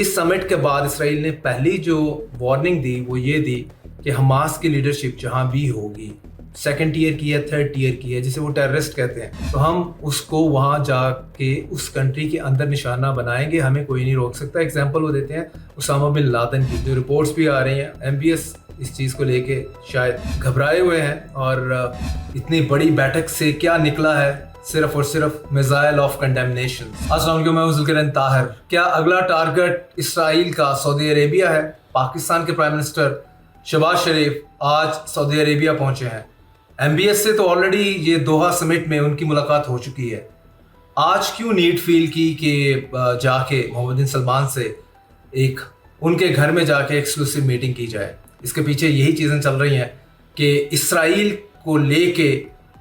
اس سمٹ کے بعد اسرائیل نے پہلی جو وارننگ دی وہ یہ دی کہ حماس کی لیڈرشپ جہاں بھی ہوگی، سیکنڈ ٹیئر کی ہے، تھرڈ ٹیئر کی ہے، جسے وہ ٹیررسٹ کہتے ہیں، تو ہم اس کو وہاں جا کے اس کنٹری کے اندر نشانہ بنائیں گے، ہمیں کوئی نہیں روک سکتا۔ ایگزامپل وہ دیتے ہیں اسامہ بن لادن کی، جو رپورٹس بھی آ رہی ہیں ایم بی ایس اس چیز کو لے کے شاید گھبرائے ہوئے ہیں، اور اتنی بڑی بیٹھک سے کیا نکلا ہے؟ صرف اور صرف میزائل آف کنڈیمنیشن۔ السلام علیکم، میں ذوالقرن طاہر۔ کیا اگلا ٹارگٹ اسرائیل کا سعودی عربیہ ہے؟ پاکستان کے پرائم منسٹر شہباز شریف آج سعودی عربیہ پہنچے ہیں۔ ایم بی ایس سے تو آلریڈی یہ دوحہ سمٹ میں ان کی ملاقات ہو چکی ہے۔ آج کیوں نیڈ فیل کی کہ جا کے محمد بن سلمان سے ایک ان کے گھر میں جا کے ایکسکلوسیو میٹنگ کی جائے؟ اس کے پیچھے یہی چیزیں چل رہی ہیں کہ اسرائیل کو لے کے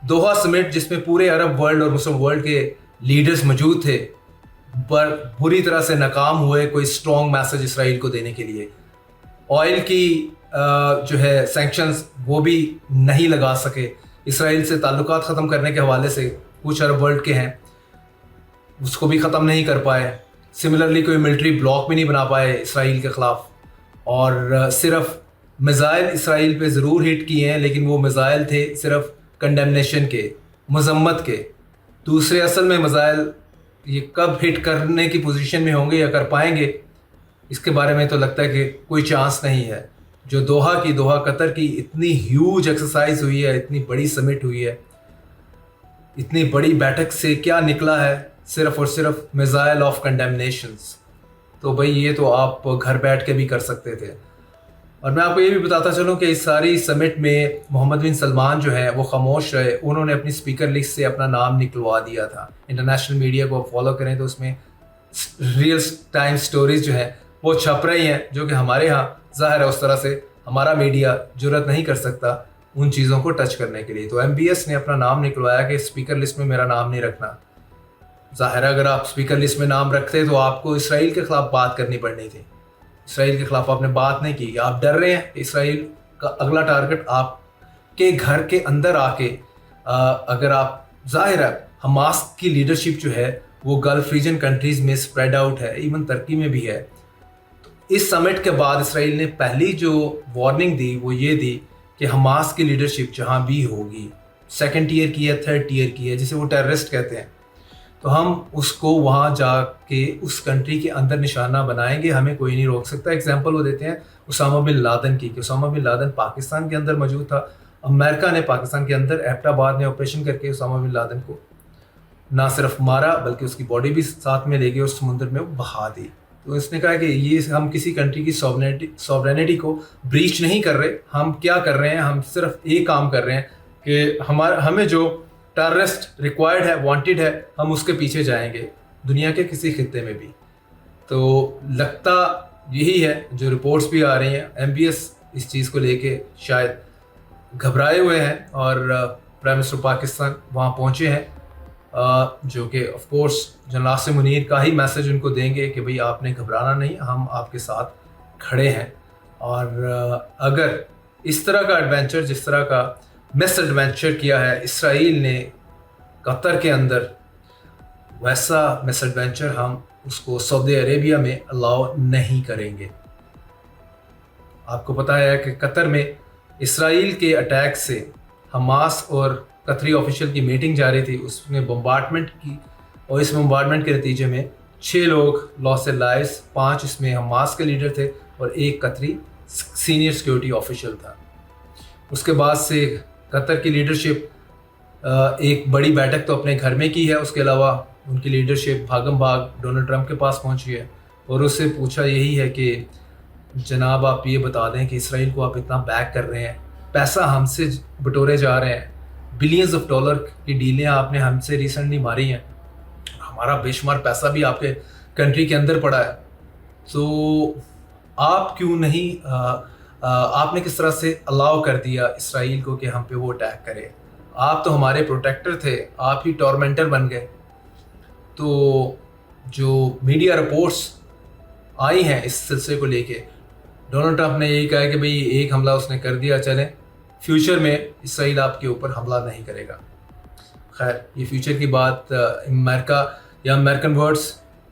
دوحہ سمٹ، جس میں پورے عرب ورلڈ اور مسلم ورلڈ کے لیڈرز موجود تھے، پر بری طرح سے ناکام ہوئے کوئی اسٹرانگ میسج اسرائیل کو دینے کے لیے۔ آئل کی جو ہے سینکشنز وہ بھی نہیں لگا سکے، اسرائیل سے تعلقات ختم کرنے کے حوالے سے کچھ عرب ورلڈ کے ہیں، اس کو بھی ختم نہیں کر پائے۔ سملرلی کوئی ملٹری بلاک بھی نہیں بنا پائے اسرائیل کے خلاف، اور صرف میزائل اسرائیل پہ ضرور ہٹ کیے ہیں، لیکن وہ میزائل تھے صرف کنڈیمنیشن کے، مذمت کے۔ دوسرے اصل میں میزائل یہ کب ہٹ کرنے کی پوزیشن میں ہوں گے یا کر پائیں گے، اس کے بارے میں تو لگتا ہے کہ کوئی چانس نہیں ہے۔ جو دوحہ قطر کی اتنی ہیوج ایکسرسائز ہوئی ہے، اتنی بڑی سمٹ ہوئی ہے، اتنی بڑی بیٹھک سے کیا نکلا ہے؟ صرف اور صرف میزائل آف کنڈیمنیشنز۔ تو بھائی یہ تو آپ گھر بیٹھ کے بھی کر سکتے تھے۔ اور میں آپ کو یہ بھی بتاتا چلوں کہ اس ساری سمٹ میں محمد بن سلمان جو ہیں وہ خاموش رہے، انہوں نے اپنی اسپیکر لسٹ سے اپنا نام نکلوا دیا تھا۔ انٹرنیشنل میڈیا کو فالو کریں تو اس میں ریئل ٹائم سٹوریز جو ہیں وہ چھپ رہی ہیں، جو کہ ہمارے ہاں ظاہر ہے اس طرح سے ہمارا میڈیا جرأت نہیں کر سکتا ان چیزوں کو ٹچ کرنے کے لیے۔ تو ایم بی ایس نے اپنا نام نکلوایا کہ اسپیکر لسٹ میں میرا نام نہیں رکھنا۔ ظاہر ہے اگر آپ اسپیکر لسٹ میں نام رکھتے تو آپ کو اسرائیل کے خلاف بات کرنی پڑنی تھی، اسرائیل کے خلاف آپ نے بات نہیں کی۔ آپ ڈر رہے ہیں کہ اسرائیل کا اگلا ٹارگٹ آپ کے گھر کے اندر آ کے، اگر آپ ظاہر ہے حماس کی لیڈرشپ جو ہے وہ گلف ریجن کنٹریز میں سپریڈ آؤٹ ہے، ایون ترکی میں بھی ہے۔ تو اس سمٹ کے بعد اسرائیل نے پہلی جو وارننگ دی وہ یہ دی کہ حماس کی لیڈرشپ جہاں بھی ہوگی، سیکنڈ ٹیئر کی ہے، تھرڈ ٹیئر کی ہے، جسے وہ ٹیررسٹ کہتے ہیں، تو ہم اس کو وہاں جا کے اس کنٹری کے اندر نشانہ بنائیں گے، ہمیں کوئی نہیں روک سکتا۔ ایگزامپل وہ دیتے ہیں اسامہ بن لادن کی، کہ اسامہ بن لادن پاکستان کے اندر موجود تھا، امریکہ نے پاکستان کے اندر ایبٹ آباد میں آپریشن کر کے اسامہ بن لادن کو نہ صرف مارا بلکہ اس کی باڈی بھی ساتھ میں لے گئے اور سمندر میں بہا دی۔ تو اس نے کہا کہ یہ ہم کسی کنٹری کی سوورینٹی کو بریچ نہیں کر رہے، ہم کیا کر رہے ہیں، ہم صرف ایک کام کر رہے ہیں کہ ہمیں جو ٹیررسٹ ریکوائرڈ ہے، وانٹیڈ ہے، ہم اس کے پیچھے جائیں گے دنیا کے کسی خطے میں بھی۔ تو لگتا یہی ہے، جو رپورٹس بھی آ رہی ہیں ایم بی ایس اس چیز کو لے کے شاید گھبرائے ہوئے ہیں، اور پرائم منسٹر پاکستان وہاں پہنچے ہیں، جو کہ of course general Asim Munir کا ہی میسج ان کو دیں گے کہ بھئی آپ نے گھبرانا نہیں، ہم آپ کے ساتھ کھڑے ہیں۔ اور اگر اس طرح کا ایڈونچر، جس طرح کا مس ایڈونچر کیا ہے اسرائیل نے قطر کے اندر، ویسا مس ایڈونچر ہم اس کو سعودی عربیہ میں الاؤ نہیں کریں گے۔ آپ کو پتہ ہے کہ قطر میں اسرائیل کے اٹیک سے حماس اور قطری آفیشل کی میٹنگ جاری تھی، اس میں بمبارڈمنٹ کی، اور اس بمبارڈمنٹ کے نتیجے میں 6 لوگ لاس لائف، 5 اس میں حماس کے لیڈر تھے اور 1 قطری سینئر سیکیورٹی آفیشل تھا۔ اس کے بعد سے قطر کی لیڈرشپ ایک بڑی بیٹھک تو اپنے گھر میں کی ہے، اس کے علاوہ ان کی لیڈرشپ بھاگم بھاگ ڈونلڈ ٹرمپ کے پاس پہنچی ہے، اور اس سے پوچھا یہی ہے کہ جناب آپ یہ بتا دیں کہ اسرائیل کو آپ اتنا بیک کر رہے ہیں، پیسہ ہم سے بٹورے جا رہے ہیں، بلینز آف ڈالر کی ڈیلیں آپ نے ہم سے ریسنٹلی ماری ہیں، ہمارا بے شمار پیسہ بھی آپ کے کنٹری کے اندر پڑا ہے، تو آپ کیوں نہیں آپ نے کس طرح سے الاؤ کر دیا اسرائیل کو کہ ہم پہ وہ اٹیک کرے؟ آپ تو ہمارے پروٹیکٹر تھے، آپ ہی ٹورمنٹر بن گئے۔ تو جو میڈیا رپورٹس آئی ہیں اس سلسلے کو لے کے، ڈونلڈ ٹرمپ نے یہی کہا ہے کہ بھئی ایک حملہ اس نے کر دیا، چلیں فیوچر میں اسرائیل آپ کے اوپر حملہ نہیں کرے گا۔ خیر یہ فیوچر کی بات امریکہ یا امریکن ورڈز